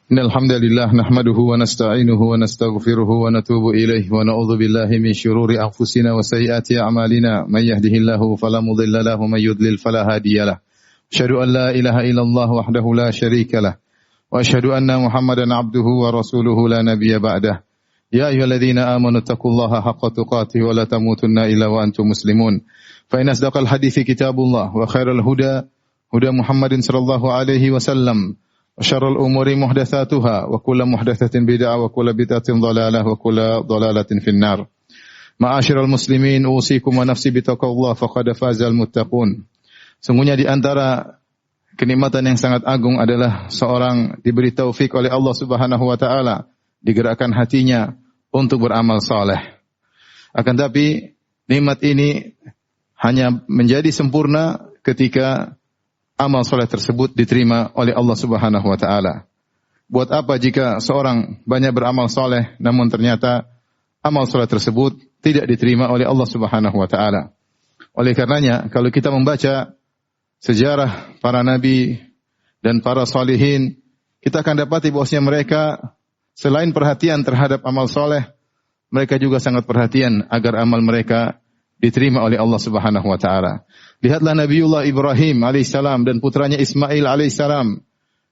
Innal hamdalillah nahmaduhu wa nasta'inuhu wa nastaghfiruhu wa natubu ilaihi wa na'udzu billahi min shururi anfusina wa sayyiati a'malina. May yahdihillahu fala mudilla lahu wa may yudlil fala hadiyalah. Asyhadu an la ilaha illallah wahdahu la syarika lah wa asyhadu anna Muhammadan 'abduhu wa rasuluhu la nabiyya ba'dah. Ya ayyuhalladzina amanu taqullaha haqqa tuqatih wa la tamutunna illa wa antum muslimun. Fa in asdaqal hadithi kitabullah wa khairal huda huda Muhammadin sallallahu alaihi wasallam. Wa syarrul umuri muhdatsatuha wa kullu muhdatsatin bid'ah wa kullu bid'atin dhalalah wa kullu dhalalatin finnar. Ma'asyiral muslimin, usikum wa nafsi bitaqwallah faqad fazal muttaqun. Sungguhnya di antara kenikmatan yang sangat agung adalah seorang diberi taufik oleh Allah Subhanahu wa taala, digerakkan hatinya untuk beramal saleh. Akan tapi nikmat ini hanya menjadi sempurna ketika amal soleh tersebut diterima oleh Allah Subhanahu wa taala. Buat apa jika seorang banyak beramal soleh namun ternyata amal soleh tersebut tidak diterima oleh Allah Subhanahu wa taala. Oleh karenanya kalau kita membaca sejarah para nabi dan para salihin, kita akan dapati bahwasanya mereka selain perhatian terhadap amal soleh, mereka juga sangat perhatian agar amal mereka diterima oleh Allah Subhanahu wa taala. Lihatlah Nabiullah Ibrahim alaihissalam dan putranya Ismail alaihissalam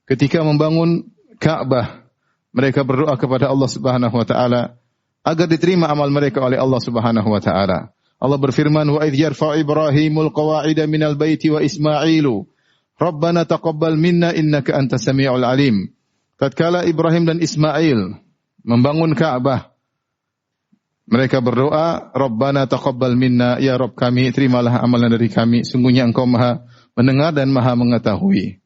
ketika membangun Ka'bah, mereka berdoa kepada Allah Subhanahu wa taala agar diterima amal mereka oleh Allah Subhanahu wa taala. Allah berfirman, "Wa idh yarfa'u Ibrahimul qawa'ida minal baiti wa Ismailu, Rabbana taqabbal minna innaka antas samiul alim." Tatkala Ibrahim dan Ismail membangun Ka'bah, mereka berdoa, Rabbana taqabbal minna, ya Rabb kami, terimalah amalan dari kami, sungguhnya Engkau Maha mendengar dan Maha mengetahui.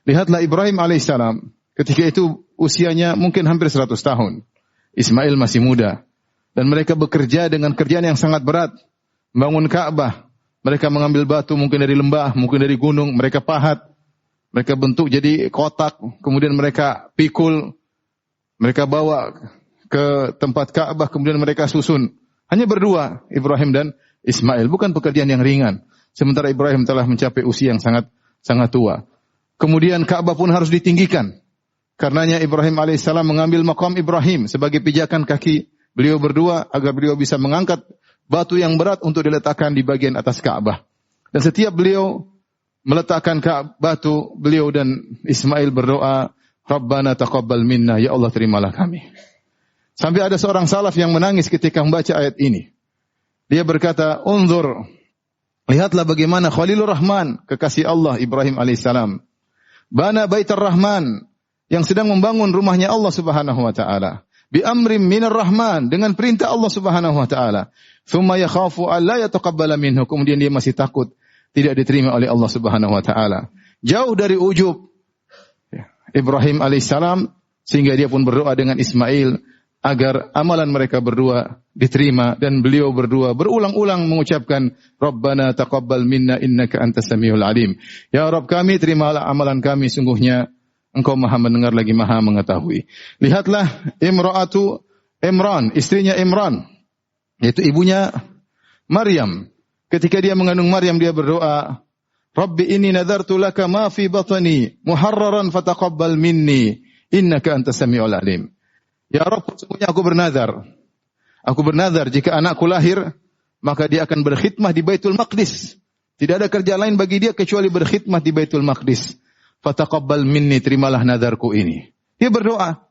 Lihatlah Ibrahim alaihissalam, ketika itu usianya mungkin hampir 100 tahun. Ismail masih muda. Dan mereka bekerja dengan kerjaan yang sangat berat. Membangun Ka'bah. Mereka mengambil batu mungkin dari lembah, mungkin dari gunung, mereka pahat. Mereka bentuk jadi kotak, kemudian mereka pikul, mereka bawa ke tempat Ka'bah, kemudian mereka susun. Hanya berdua, Ibrahim dan Ismail. Bukan pekerjaan yang ringan. Sementara Ibrahim telah mencapai usia yang sangat tua. Kemudian Ka'bah pun harus ditinggikan. Karenanya Ibrahim alaihissalam mengambil maqam Ibrahim sebagai pijakan kaki beliau berdua agar beliau bisa mengangkat batu yang berat untuk diletakkan di bagian atas Ka'bah. Dan setiap beliau meletakkan batu, beliau dan Ismail berdoa, Rabbana taqabbal minna, ya Allah terimalah kami. Sampai ada seorang salaf yang menangis ketika membaca ayat ini. Dia berkata, "Unzur, lihatlah bagaimana Khalilur Rahman, kekasih Allah Ibrahim alaihissalam, bana baitar Rahman, yang sedang membangun rumahnya Allah Subhanahu wa taala, bi amrim minar Rahman, dengan perintah Allah Subhanahu wa taala. Tsumma yakhafu an la yataqabbala minhu." Kemudian dia masih takut tidak diterima oleh Allah Subhanahu wa taala. Jauh dari ujub Ibrahim alaihissalam sehingga dia pun berdoa dengan Ismail agar amalan mereka berdua diterima, dan beliau berdua berulang-ulang mengucapkan, Rabbana taqabbal minna innaka antas samiul alim. Ya Rabb kami, terimalah amalan kami, sungguhnya Engkau Maha mendengar lagi Maha mengetahui. Lihatlah Imra'atu Imran, istrinya Imran, yaitu ibunya Maryam. Ketika dia mengandung Maryam, dia berdoa, Rabbi inni nadartu laka ma fi batni muharraran fataqabbal minni innaka antas samiul alim. Ya Rabb, sesungguhnya aku bernazar. Aku bernazar jika anakku lahir, maka dia akan berkhidmah di Baitul Maqdis. Tidak ada kerja lain bagi dia kecuali berkhidmah di Baitul Maqdis. Fataqabbal minni, terimalah nazarku ini. Dia berdoa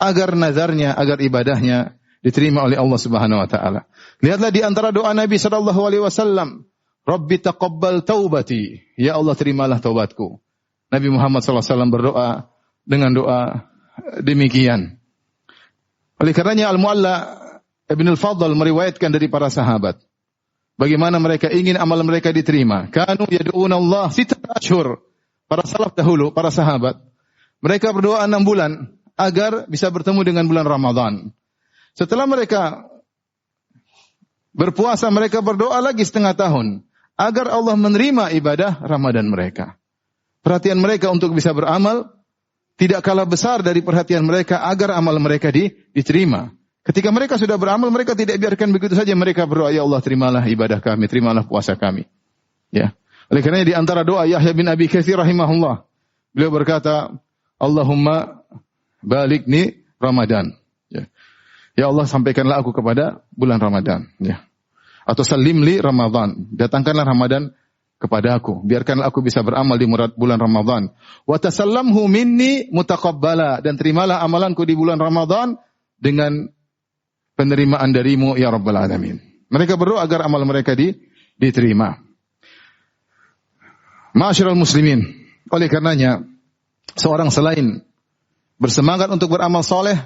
agar nazarnya, agar ibadahnya diterima oleh Allah Subhanahu wa taala. Lihatlah di antara doa Nabi sallallahu alaihi wasallam, Rabbi taqabbal taubati, ya Allah terimalah taubatku. Nabi Muhammad sallallahu alaihi wasallam berdoa dengan doa demikian. Oleh karenanya Al-Mu'alla Ibn Al-Fadl meriwayatkan dari para sahabat bagaimana mereka ingin amal mereka diterima. Kanu yad'una Allah 6 ashhur. Para salaf dahulu, para sahabat, mereka berdoa 6 bulan agar bisa bertemu dengan bulan Ramadan. Setelah mereka berpuasa, mereka berdoa lagi setengah tahun agar Allah menerima ibadah Ramadan mereka. Perhatian mereka untuk bisa beramal tidak kalah besar dari perhatian mereka agar amal mereka diterima. Ketika mereka sudah beramal, mereka tidak biarkan begitu saja. Mereka berdoa, ya Allah terimalah ibadah kami, terimalah puasa kami. Ya. Oleh karena di antara doa Yahya bin Abi Katsir rahimahullah, beliau berkata, Allahumma balighni Ramadan. Ya Allah, sampaikanlah aku kepada bulan Ramadan. Ya. Atau salim li Ramadan, datangkanlah Ramadan kepada aku, biarkanlah aku bisa beramal di bulan Ramadan. Wa tasallamhu minni mutaqabbala, dan terimalah amalanku di bulan Ramadan dengan penerimaan darimu ya Rabbal Alamin. Mereka berdoa agar amal mereka diterima. Ma'asyiral muslimin, oleh karenanya seorang selain bersemangat untuk beramal soleh,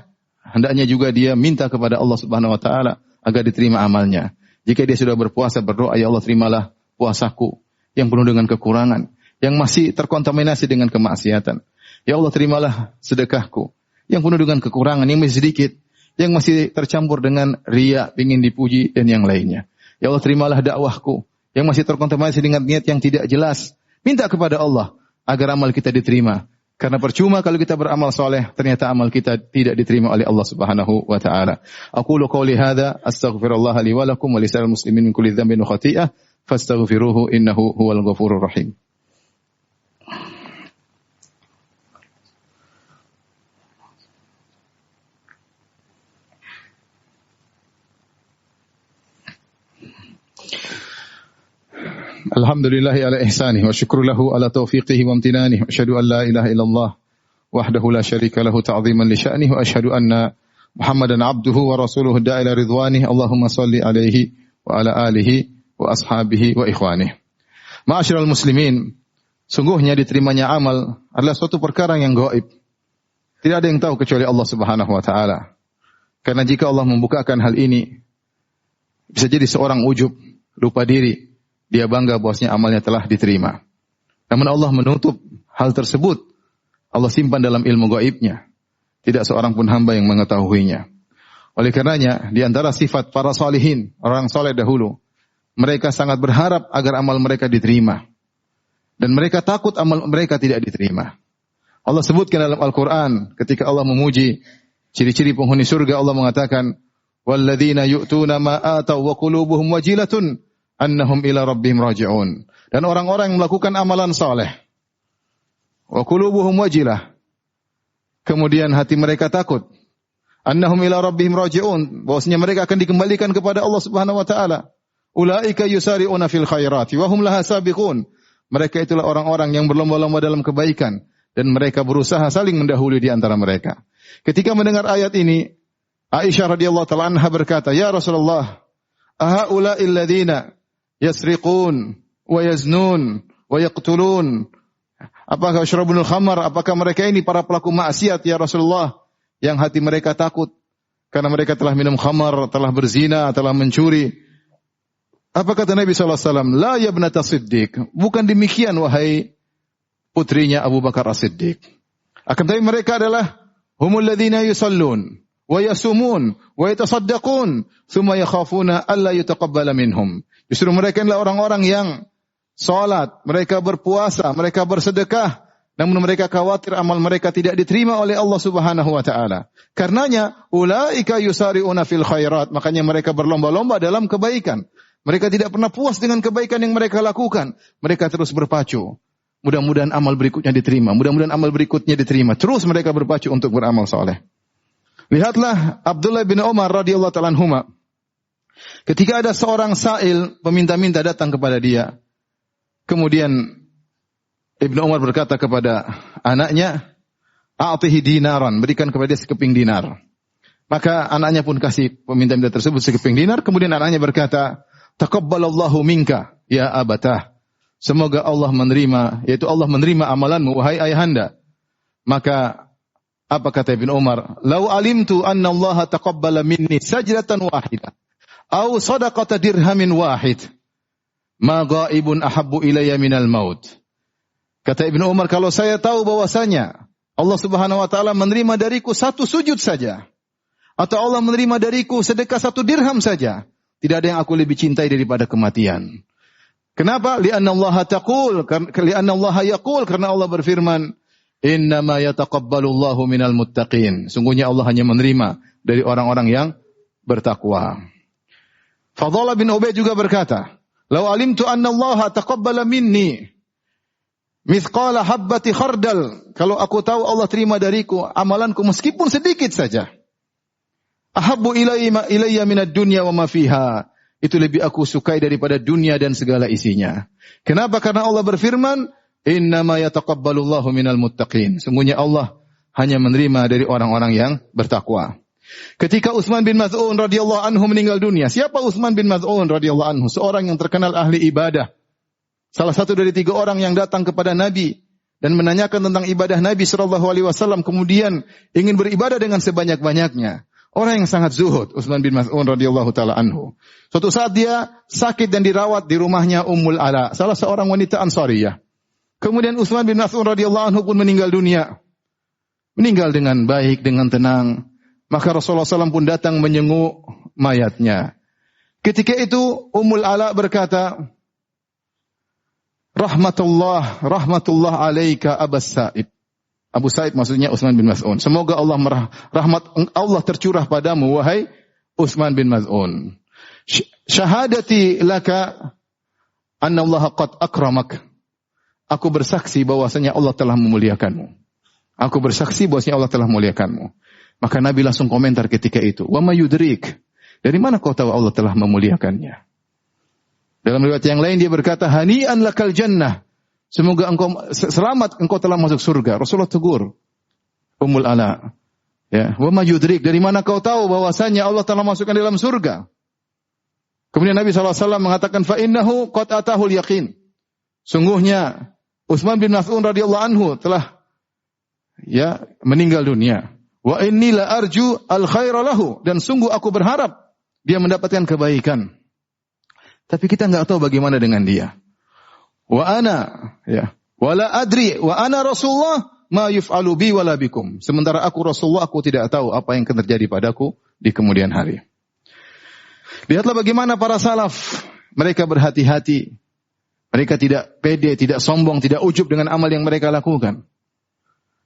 hendaknya juga dia minta kepada Allah Subhanahu wa taala agar diterima amalnya. Jika dia sudah berpuasa, berdoa, ya Allah terimalah puasaku yang penuh dengan kekurangan, yang masih terkontaminasi dengan kemaksiatan. Ya Allah terimalah sedekahku yang penuh dengan kekurangan, yang masih sedikit, yang masih tercampur dengan riya, ingin dipuji dan yang lainnya. Ya Allah terimalah dakwahku yang masih terkontaminasi dengan niat yang tidak jelas. Minta kepada Allah agar amal kita diterima. Karena percuma kalau kita beramal soleh, ternyata amal kita tidak diterima oleh Allah Subhanahu wa taala. Aqulu qouli hadza astaghfirullah li wa lakum wa lisa'il muslimin min kulli dhanbin wa khati'ah fastaghfiruhu innahu huwal ghafurur rahim. Alhamdulillahi ala ihsanih wa syukru lahu ala taufiqihi wa amtinanih wa asyhadu an la ilaha illallah wahdahu la syarika lahu ta'ziman li sya'nih wa asyhadu anna Muhammadan abduhu wa rasuluhu da'ila ridwanih. Allahumma salli alaihi wa ala alihi wa ashabihi wa ikhwanih. Ma'asyiral muslimin, sungguhnya diterimanya amal adalah suatu perkara yang gaib. Tidak ada yang tahu kecuali Allah Subhanahu wa taala. Karena jika Allah membukakan hal ini, bisa jadi seorang ujub, lupa diri, dia bangga bahwasanya amalnya telah diterima. Namun Allah menutup hal tersebut. Allah simpan dalam ilmu gaibnya. Tidak seorang pun hamba yang mengetahuinya. Oleh karenanya, di antara sifat para salihin, orang saleh dahulu, mereka sangat berharap agar amal mereka diterima. Dan mereka takut amal mereka tidak diterima. Allah sebutkan dalam Al-Quran, ketika Allah memuji ciri-ciri penghuni surga, Allah mengatakan, وَالَّذِينَ يُؤْتُونَ مَا آتَوْا وَقُلُوبُهُمْ وَجِلَةٌ annahum ila rabbihim raji'un. Dan orang-orang yang melakukan amalan saleh, wa qulubuhum wajilah, kemudian hati mereka takut, annahum ila rabbihim raji'un, bahwasanya mereka akan dikembalikan kepada Allah Subhanahu wa taala. Ulaika yusari'una fil khairati wa hum laha sabiqun. Mereka itulah orang-orang yang berlomba-lomba dalam kebaikan dan mereka berusaha saling mendahului di antara mereka. Ketika mendengar ayat ini, Aisyah radhiyallahu taala anha berkata, "Ya Rasulullah, ahaula'il ladzina yasriqun wa yaznun wa yaqtulun, apakah yashrabunul khamar, apakah mereka ini para pelaku maksiat ya Rasulullah yang hati mereka takut karena mereka telah minum khamar, telah berzina, telah mencuri?" Apa kata Nabi sallallahu alaihi wasallam? La ya ibnata Siddiq, bukan demikian wahai putrinya Abu Bakar As-Siddiq. Akan tetapi mereka adalah humul ladzina yusallun wa yasumun wa yatasaddaqun thumma yakhafuna alla yutaqabbala minhum. Justru mereka adalah orang-orang yang salat, mereka berpuasa, mereka bersedekah, namun mereka khawatir amal mereka tidak diterima oleh Allah Subhanahu wa taala. Karenanya ulaika yusari'una fil khairat, makanya mereka berlomba-lomba dalam kebaikan. Mereka tidak pernah puas dengan kebaikan yang mereka lakukan. Mereka terus berpacu. Mudah-mudahan amal berikutnya diterima, mudah-mudahan amal berikutnya diterima. Terus mereka berpacu untuk beramal saleh. Lihatlah Abdullah bin Umar radhiyallahu ta'ala anhuma. Ketika ada seorang sa'il, peminta-minta datang kepada dia. Kemudian Ibnu Umar berkata kepada anaknya, "A'tihi dinaran," berikan kepada dia sekeping dinar. Maka anaknya pun kasih peminta-minta tersebut sekeping dinar. Kemudian anaknya berkata, "Taqabbalallahu minka ya abatah." Semoga Allah menerima, yaitu Allah menerima amalanmu wahai ayahanda. Maka apa kata Ibnu Umar? "Lau alimtu anna Allah taqabbala minni sajdatan wahidah aw sadaqata dirhamin wahid, ma ghaibun ahabbu ilayya minal maut." Kata Ibnu Umar, kalau saya tahu bahwasanya Allah Subhanahu wa taala menerima dariku satu sujud saja, atau Allah menerima dariku sedekah 1 dirham saja, tidak ada yang aku lebih cintai daripada kematian. Kenapa? Li'anna Allah yaqul, karena Allah berfirman, "Innama yataqabbalullahu minal muttaqin." Sungguhnya Allah hanya menerima dari orang-orang yang bertakwa. Fadhalah bin Ubaid juga berkata, "Lau alimtu anna Allah taqabbala minni mithqala habbati khardal. Kalau aku tahu Allah terima dariku amalanku meskipun sedikit saja. Ahabbu ilayya minad dunya wa ma fiha. Itu lebih aku sukai daripada dunia dan segala isinya. Kenapa? Karena Allah berfirman, innama yataqabbalullahu minal muttaqin. Sungguhnya Allah hanya menerima dari orang-orang yang bertakwa. Ketika Utsman bin Maz'un radhiyallahu anhu meninggal dunia, siapa Utsman bin Maz'un radhiyallahu anhu? Seorang yang terkenal ahli ibadah. Salah satu dari 3 orang yang datang kepada Nabi dan menanyakan tentang ibadah Nabi sallallahu alaihi wasallam, kemudian ingin beribadah dengan sebanyak-banyaknya. Orang yang sangat zuhud, Utsman bin Maz'un radhiyallahu taala anhu. Suatu saat dia sakit dan dirawat di rumahnya Ummul Ala, salah seorang wanita Ansariyah. Kemudian Utsman bin Maz'un radhiyallahu anhu pun meninggal dunia. Meninggal dengan baik, dengan tenang. Maka Rasulullah SAW pun datang menyenguk mayatnya. Ketika itu Ummul Ala berkata, rahmatullah alaika Abas Sa'ib. Abu Sa'ib maksudnya Utsman bin Maz'un. Semoga rahmat Allah tercurah padamu, wahai Utsman bin Maz'un. Syahadati laka anna Allah qad akramak. Aku bersaksi bahwasanya Allah telah memuliakanmu. Aku bersaksi bahwasanya Allah telah memuliakanmu. Maka Nabi langsung komentar ketika itu, wa ma yudrik? Dari mana kau tahu Allah telah memuliakannya? Dalam riwayat yang lain dia berkata, hani'an lakal jannah. Semoga engkau selamat, engkau telah masuk surga. Rasulullah tegur Ummul Ala. Ya, wa ma yudrik? Dari mana kau tahu bahwasanya Allah telah masukkan dalam surga? Kemudian Nabi SAW mengatakan, fa innahu qad atahul yaqin. Sungguhnya Utsman bin Maz'un radhiyallahu anhu telah meninggal dunia. Wa inni la arju al khaira lahu, dan sungguh aku berharap dia mendapatkan kebaikan. Tapi kita enggak tahu bagaimana dengan dia. Wa la adri wa ana Rasulullah ma yuf'alu bi wala bikum. Sementara aku Rasulullah, aku tidak tahu apa yang akan terjadi padaku di kemudian hari. Lihatlah bagaimana para salaf, mereka berhati-hati. Mereka tidak pede, tidak sombong, tidak ujub dengan amal yang mereka lakukan.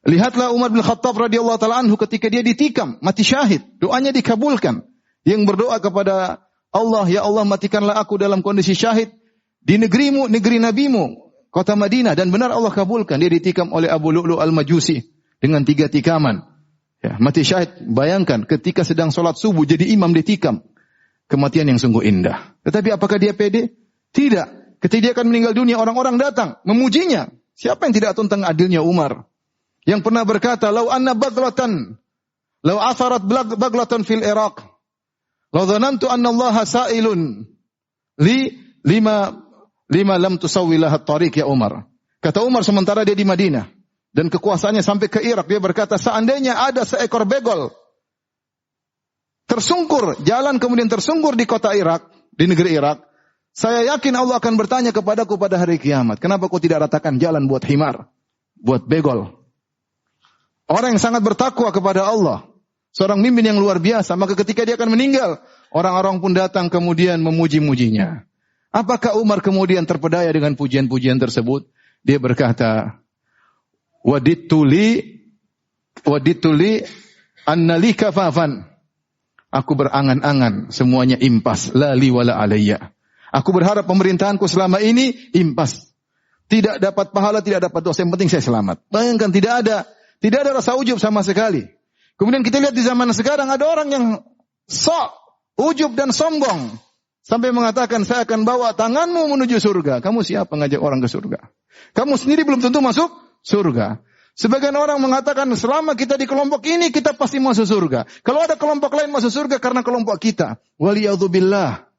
Lihatlah Umar bin Khattab radhiyallahu taala anhu ketika dia ditikam, mati syahid, doanya dikabulkan. Yang berdoa kepada Allah, ya Allah matikanlah aku dalam kondisi syahid di negerimu, negeri nabimu, kota Madinah, dan benar Allah kabulkan. Dia ditikam oleh Abu Lu'lu' al-Majusi dengan 3 tikaman. Ya, mati syahid, bayangkan ketika sedang sholat subuh jadi imam ditikam. Kematian yang sungguh indah. Tetapi apakah dia pede? Tidak. Ketika dia akan meninggal dunia, orang-orang datang memujinya. Siapa yang tidak tahu tentang adilnya Umar? Yang pernah berkata, "Lau anna baglatan, lau atharat baglatan fil Iraq, lau dhanantu anna Allah sa'ilun lima lam tusawwilah at-tariq ya Umar." Kata Umar sementara dia di Madinah dan kekuasaannya sampai ke Irak, dia berkata, seandainya ada seekor begol tersungkur, jalan kemudian tersungkur di kota Irak, di negeri Irak, saya yakin Allah akan bertanya kepadaku pada hari kiamat, kenapa kau tidak ratakan jalan buat himar, buat begol? Orang yang sangat bertakwa kepada Allah, seorang mimpin yang luar biasa, maka ketika dia akan meninggal, orang-orang pun datang kemudian memuji-mujinya. Apakah Umar kemudian terpedaya dengan pujian-pujian tersebut? Dia berkata, Wadituli annali kafafan. Aku berangan-angan semuanya impas, lali wala alayya. Aku berharap pemerintahanku selama ini impas. Tidak dapat pahala, tidak dapat dosa, yang penting saya selamat. Bayangkan tidak ada rasa ujub sama sekali. Kemudian kita lihat di zaman sekarang ada orang yang sok, ujub dan sombong. Sampai mengatakan, saya akan bawa tanganmu menuju surga. Kamu siapa ngajak orang ke surga? Kamu sendiri belum tentu masuk surga. Sebagian orang mengatakan, selama kita di kelompok ini, kita pasti masuk surga. Kalau ada kelompok lain masuk surga karena kelompok kita. Waliyadzubillah.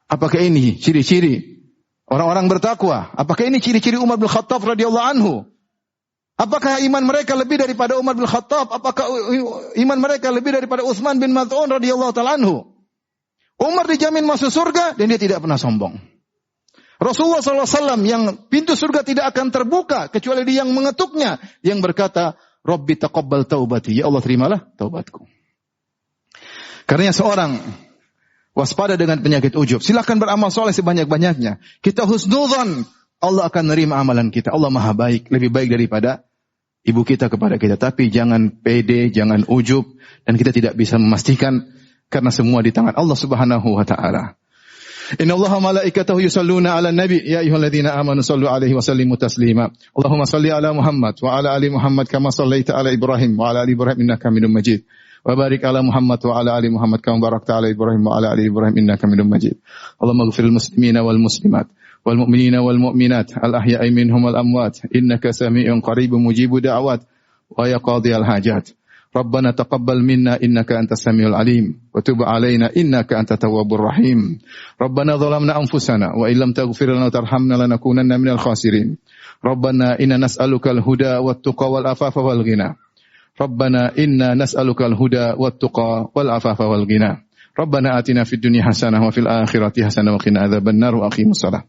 Apakah ini ciri-ciri orang-orang bertakwa? Apakah ini ciri-ciri Umar bin Khattab radhiyallahu anhu? Apakah iman mereka lebih daripada Umar bin Khattab? Apakah iman mereka lebih daripada Utsman bin Maz'un radhiyallahu ta'ala anhu? Umar dijamin masuk surga dan dia tidak pernah sombong. Rasulullah SAW yang pintu surga tidak akan terbuka kecuali dia yang mengetuknya, yang berkata, Rabbi taqabbal taubati, ya Allah terimalah taubatku. Karena seorang waspada dengan penyakit ujub. Silakan beramal soleh sebanyak-banyaknya. Kita husnudzon, Allah akan menerima amalan kita. Allah maha baik, lebih baik daripada ibu kita kepada kita. Tapi jangan pede, jangan ujub, dan kita tidak bisa memastikan karena semua di tangan Allah Subhanahu wa ta'ala. Innallaha malaikatahu yusalluna 'alan nabi ya ayyuhalladzina amanu sallu 'alaihi wa sallimu taslima. Allahumma salli 'ala Muhammad wa 'ala ali Muhammad kama shallaita 'ala Ibrahim wa 'ala ali Ibrahim innaka Hamidum Majid. Wa barik 'ala Muhammad wa 'ala ali Muhammad kama barakta 'ala Ibrahim wa 'ala ali Ibrahim innaka Hamidum Majid. Allahumma ighfir lil muslimina wal muslimat wal mu'minina wal mu'minat al ahya'i minhum wal amwat innaka samii'un qaribun mujibud da'awat wa ya qadhiyal hajat. Rabbana taqabbal minna innaka antas samiul alim wa tub alaina innaka antat tawwabur rahim. Rabbana zalamna anfusana wa illam taghfir lana wa tarhamna lanakunanna minal khasirin. Rabbana inna nas'alukal huda wat tuqa wal afafa wal ghina. Rabbana inna nas'alukal huda wat tuqa wal afafa wal ghina. Rabbana atina fid dunya hasanah wa fil akhirati hasanah wa qina adzabannar wa aqimus salah.